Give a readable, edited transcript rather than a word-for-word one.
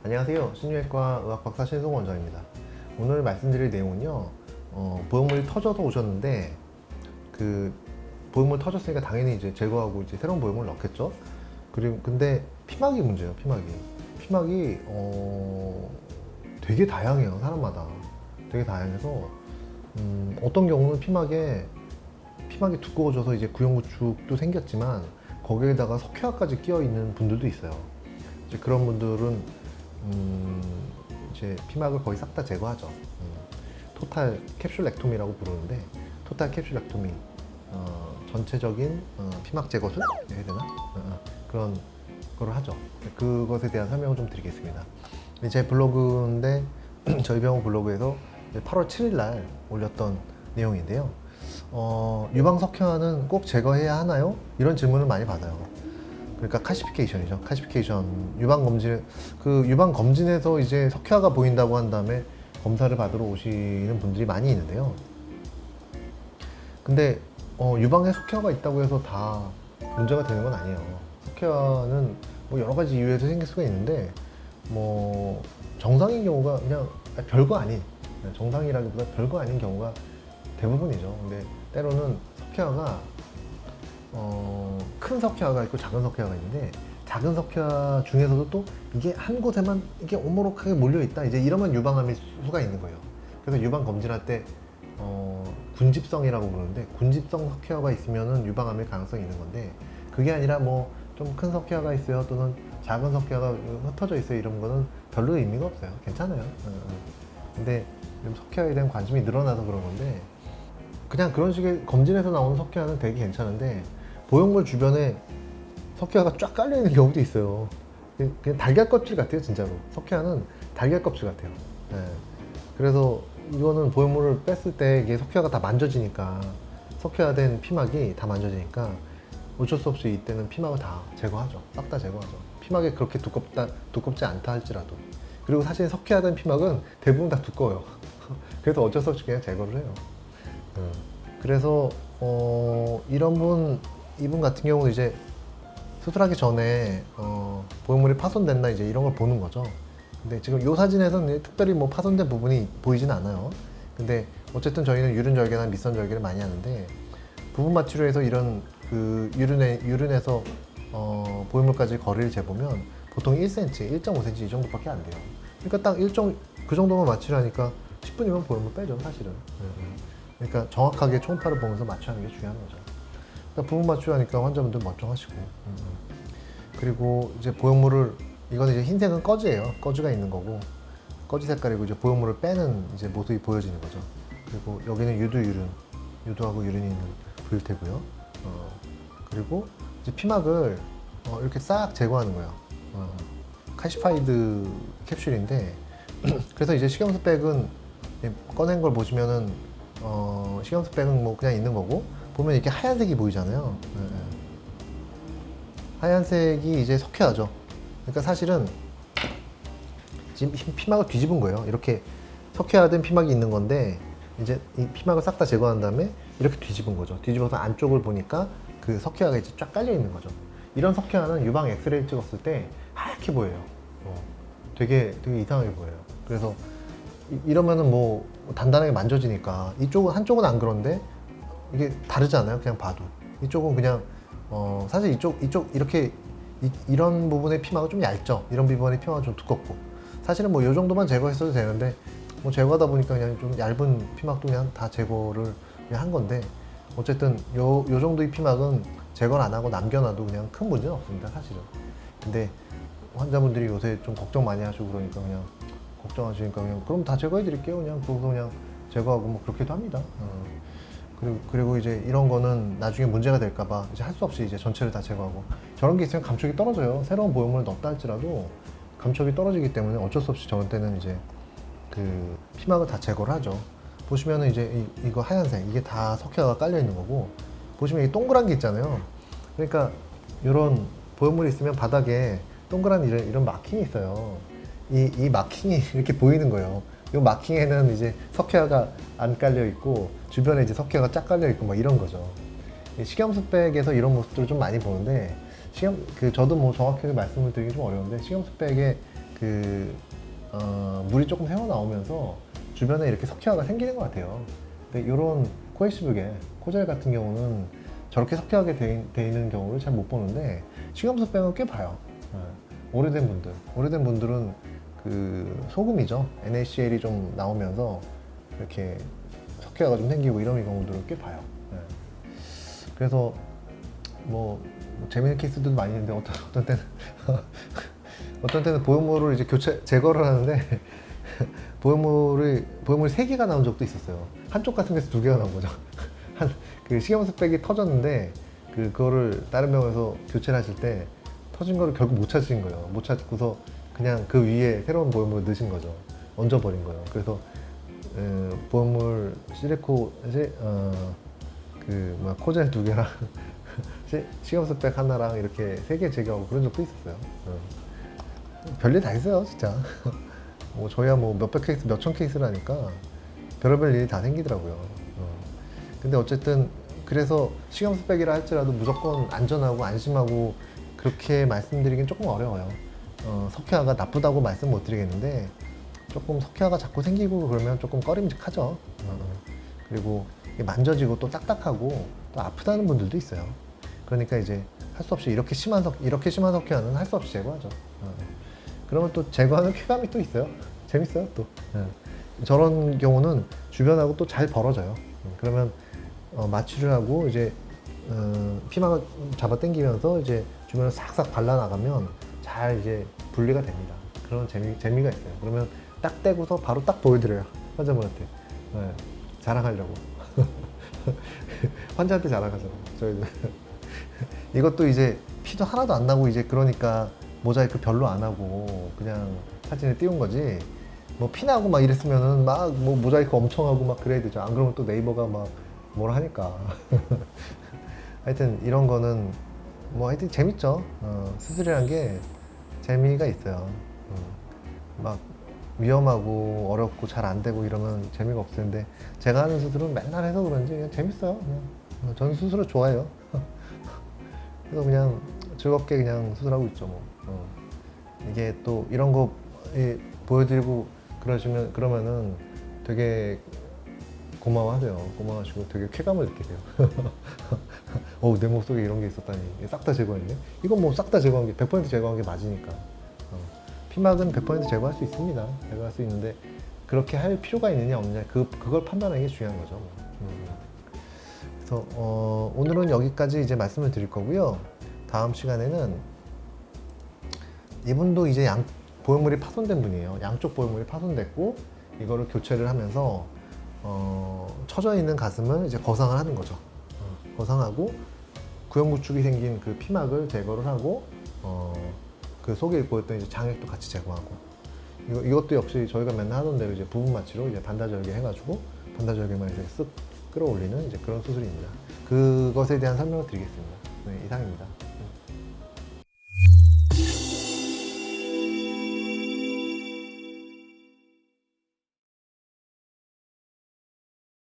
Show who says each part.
Speaker 1: 안녕하세요. 신유외과 의학박사 신승호 원장입니다. 오늘 말씀드릴 내용은요, 보형물이 터져서 오셨는데, 보형물 터졌으니까 당연히 이제 제거하고 이제 새로운 보형물 넣겠죠? 그리고 근데 피막이 문제예요, 피막이. 피막이, 되게 다양해요, 사람마다. 되게 다양해서, 어떤 경우는 피막이 두꺼워져서 이제 구형구축도 생겼지만, 거기에다가 석회화까지 끼어 있는 분들도 있어요. 이제 그런 분들은 이제 피막을 거의 싹 다 제거하죠. 토탈 캡슐렉토미라고 부르는데, 토탈 캡슐렉토미, 전체적인 피막 제거술 해야 되나? 그런 거를 하죠. 그것에 대한 설명을 좀 드리겠습니다. 제 블로그인데 저희 병원 블로그에서 8월 7일 날 올렸던 내용인데요. 유방석회화는 꼭 제거해야 하나요? 이런 질문을 많이 받아요. 그러니까 카시피케이션이죠. 카시피케이션 유방 검진에서 이제 석회화가 보인다고 한 다음에 검사를 받으러 오시는 분들이 많이 있는데요. 근데 유방에 석회화가 있다고 해서 다 문제가 되는 건 아니에요. 석회화는 뭐 여러 가지 이유에서 생길 수가 있는데 뭐 정상인 경우가 그냥 별거 아닌, 정상이라기보다 별거 아닌 경우가 대부분이죠. 근데 때로는 석회화가 큰 석회화가 있고 작은 석회화가 있는데, 작은 석회화 중에서도 또 이게 한 곳에만 이게 오목하게 몰려 있다, 이제 이러면 유방암일 수가 있는 거예요. 그래서 유방 검진할 때 군집성이라고 부르는데, 군집성 석회화가 있으면은 유방암일 가능성이 있는 건데, 그게 아니라 뭐 좀 큰 석회화가 있어요, 또는 작은 석회화가 흩어져 있어요, 이런 거는 별로 의미가 없어요. 괜찮아요. 근데 석회화에 대한 관심이 늘어나서 그런 건데, 그냥 그런 식의 검진에서 나오는 석회화는 되게 괜찮은데, 보형물 주변에 석회화가 쫙 깔려 있는 경우도 있어요. 그냥 달걀 껍질 같아요, 진짜로. 석회화는 달걀 껍질 같아요. 네. 그래서 이거는 보형물을 뺐을 때 이게 석회화가 다 만져지니까, 석회화된 피막이 다 만져지니까 어쩔 수 없이 이때는 피막을 다 제거하죠. 싹 다 제거하죠. 피막이 그렇게 두껍지 않다 할지라도. 그리고 사실 석회화된 피막은 대부분 다 두꺼워요. 그래서 어쩔 수 없이 그냥 제거를 해요. 그래서 이분 같은 경우는 이제 수술하기 전에 보형물이 파손됐나 이제 이런 걸 보는 거죠. 근데 지금 이 사진에서는 특별히 뭐 파손된 부분이 보이진 않아요. 근데 어쨌든 저희는 유륜절개나 밑선절개를 많이 하는데, 부분마 치료에서 이런 유륜에서 보형물까지 거리를 재보면 보통 1cm, 1.5cm 이 정도밖에 안 돼요. 그러니까 딱 그 정도만 마취를 하니까 10분이면 보형물 빼죠, 사실은. 그러니까 정확하게 초음파를 보면서 마취하는 게 중요한 거죠. 그러니까 부분 마취하니까 환자분들 멀쩡하시고. 그리고 이제 보형물을, 이거는 이제 흰색은 꺼지예요. 꺼지가 있는 거고, 꺼지 색깔이고, 이제 보형물을 빼는 이제 모습이 보여지는 거죠. 그리고 여기는 유두하고 유륜이 있는 부위태고요. 그리고 이제 피막을 이렇게 싹 제거하는 거예요. 칼시파이드 캡슐인데, 그래서 이제 식염수백은 꺼낸 걸 보시면은 식염수백은 뭐 그냥 있는 거고, 보면 이렇게 하얀색이 보이잖아요. 하얀색이 이제 석회화죠. 그러니까 사실은 지금 피막을 뒤집은 거예요. 이렇게 석회화된 피막이 있는 건데, 이제 이 피막을 싹 다 제거한 다음에 이렇게 뒤집은 거죠. 뒤집어서 안쪽을 보니까 그 석회화가 이제 쫙 깔려 있는 거죠. 이런 석회화는 유방 엑스레이를 찍었을 때 하얗게 보여요. 되게 이상하게 보여요. 그래서 이러면은 뭐 단단하게 만져지니까, 한쪽은 안 그런데 이게 다르잖아요, 그냥 봐도. 이쪽은 그냥 사실 이쪽 이렇게 이런 부분의 피막은 좀 얇죠. 이런 부분의 피막은 좀 두껍고, 사실은 뭐 이 정도만 제거했어도 되는데, 뭐 제거하다 보니까 그냥 좀 얇은 피막도 그냥 다 제거를 그냥 한 건데, 어쨌든 요 정도의 피막은 제거를 안 하고 남겨놔도 그냥 큰 문제는 없습니다, 사실은. 근데 환자분들이 요새 좀 걱정 많이 하시고 그러니까, 그냥 걱정하시니까 그냥 그럼 다 제거해 드릴게요, 그냥 그거 그냥 제거하고 뭐 그렇게도 합니다. 그리고 이제 이런 거는 나중에 문제가 될까봐 이제 할 수 없이 이제 전체를 다 제거하고, 저런 게 있으면 감촉이 떨어져요. 새로운 보형물을 넣었다 할지라도 감촉이 떨어지기 때문에 어쩔 수 없이 저런 때는 이제 그 피막을 다 제거를 하죠. 보시면은 이제 이거 하얀색, 이게 다 석회화가 깔려 있는 거고, 보시면 이 동그란 게 있잖아요. 그러니까 이런 보형물이 있으면 바닥에 동그란 이런 마킹이 있어요. 이 마킹이 이렇게 보이는 거예요. 이 마킹에는 이제 석회화가 안 깔려 있고, 주변에 이제 석회화가 쫙 깔려 있고, 막 이런 거죠. 식염수백에서 이런 모습들을 좀 많이 보는데, 저도 뭐 정확하게 말씀을 드리기 좀 어려운데, 식염수백에 물이 조금 새어 나오면서 주변에 이렇게 석회화가 생기는 것 같아요. 근데 이런 코에시브게 코젤 같은 경우는 저렇게 석회하게 돼 있는 경우를 잘 못 보는데 식염수백은 꽤 봐요. 오래된 분들은 그 소금이죠. NaCl이 좀 나오면서 이렇게 석회화가 좀 생기고 이런 경우들을 꽤 봐요. 그래서 뭐 재밌는 케이스도 많이 있는데 어떤 때는 어떤 때는 보형물을 이제 제거를 하는데 보형물이 3개가 나온 적도 있었어요. 한쪽 같은 데서 2개가 나온 거죠. 그 식염수백이 터졌는데 그거를 다른 병원에서 교체를 하실 때 터진 거를 결국 못 찾으신 거예요. 못 찾고서 그냥 그 위에 새로운 보형물을 넣으신 거죠. 얹어버린 거예요. 그래서 보형물 실리코 코젤 2개랑 식염수백 하나랑 이렇게 3개 제거하고 그런 적도 있었어요. 별일 다 있어요, 진짜. 뭐 저희야 뭐 몇백 케이스, 몇천 케이스를 하니까 별의별 일이 다 생기더라고요. 근데 어쨌든 그래서 식염수백이라 할지라도 무조건 안전하고 안심하고 그렇게 말씀드리긴 조금 어려워요. 석회화가 나쁘다고 말씀 못 드리겠는데 조금 석회화가 자꾸 생기고 그러면 조금 꺼림직하죠. 그리고 만져지고 또 딱딱하고 또 아프다는 분들도 있어요. 그러니까 이제 할 수 없이 이렇게 심한 석회화는 할 수 없이 제거하죠. 그러면 또 제거하는 쾌감이 또 있어요. 재밌어요 또. 저런 경우는 주변하고 또 잘 벌어져요. 그러면 마취를 하고 이제 피막을 잡아 당기면서 이제 주변을 싹싹 발라 나가면 잘 이제 분리가 됩니다. 그런 재미가 있어요. 그러면 딱 떼고서 바로 딱 보여드려요, 환자분한테. 자랑하려고. 환자한테 자랑하잖아요, 저희는. 이것도 이제 피도 하나도 안 나고 이제 그러니까 모자이크 별로 안 하고 그냥 사진에 띄운 거지. 뭐 피 나고 막 이랬으면은 막 뭐 모자이크 엄청 하고 막 그래야 되죠. 안 그러면 또 네이버가 막 뭐라 하니까. 하여튼 이런 거는 뭐 하여튼 재밌죠. 수술이란 게 재미가 있어요. 막 위험하고 어렵고 잘 안 되고 이러면 재미가 없을 텐데 제가 하는 수술은 맨날 해서 그런지 그냥 재밌어요. 그냥. 저는 수술을 좋아해요. 그래서 그냥 즐겁게 그냥 수술하고 있죠. 뭐. 이게 또 이런 거 보여드리고 그러면은 되게 고마워하세요. 고마워하시고 되게 쾌감을 느끼세요. 내 목속에 이런 게 있었다니. 싹 다 제거했네. 이건 뭐 싹 다 제거한 게 100% 제거한 게 맞으니까. 피막은 100% 제거할 수 있습니다. 제거할 수 있는데 그렇게 할 필요가 있느냐 없느냐 그걸 판단하는 게 중요한 거죠. 그래서 오늘은 여기까지 이제 말씀을 드릴 거고요. 다음 시간에는 이분도 이제 보형물이 파손된 분이에요. 양쪽 보형물이 파손됐고 이거를 교체를 하면서 처져 있는 가슴을 이제 거상을 하는 거죠. 거상하고 구형구축이 생긴 그 피막을 제거를 하고 그 속에 보였던 이제 장액도 같이 제거하고 이것도 역시 저희가 맨날 하던 대로 이제 부분 마취로 이제 반다절개 해가지고 반다절개만 이제 쓱 끌어올리는 이제 그런 수술입니다. 그것에 대한 설명을 드리겠습니다. 네, 이상입니다.